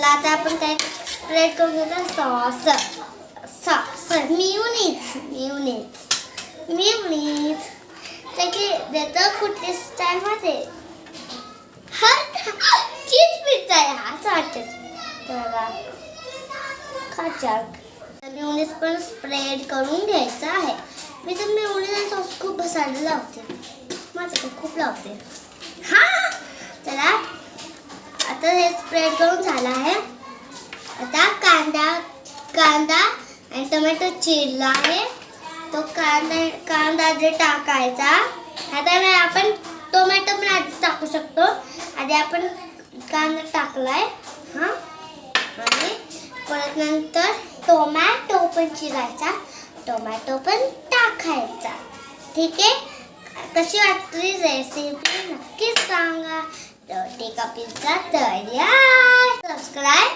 चला आता आपण काय स्प्रेड करून घेऊया सॉस मिओनीज ते की देतं कुठली स्टाईलमध्ये हा चीज पिझ्झा आहे हा असं वाटतं बघा खाचाक मिओनीज पण स्प्रेड करून घ्यायचं आहे. मी तर मिओनीज सॉस खूप बसायला लावते माझ्याकडे खूप लावते. हा चला आता हे स्प्रेड करून झालं आहे. आता कांदा आणि टोमॅटो चिरला आहे तो कांदा जे टाकायचा. आता आपण टोमॅटो पण आधी टाकू शकतो. आधी आपण कांदा टाकलाय हा आणि परत नंतर टोमॅटो पण चिरायचा टोमॅटो पण टाकायचा. ठीक आहे कशी वाटली रेसिपी नक्कीच सांगा. रोटी का पिझ्झा तयार. सबस्क्राईब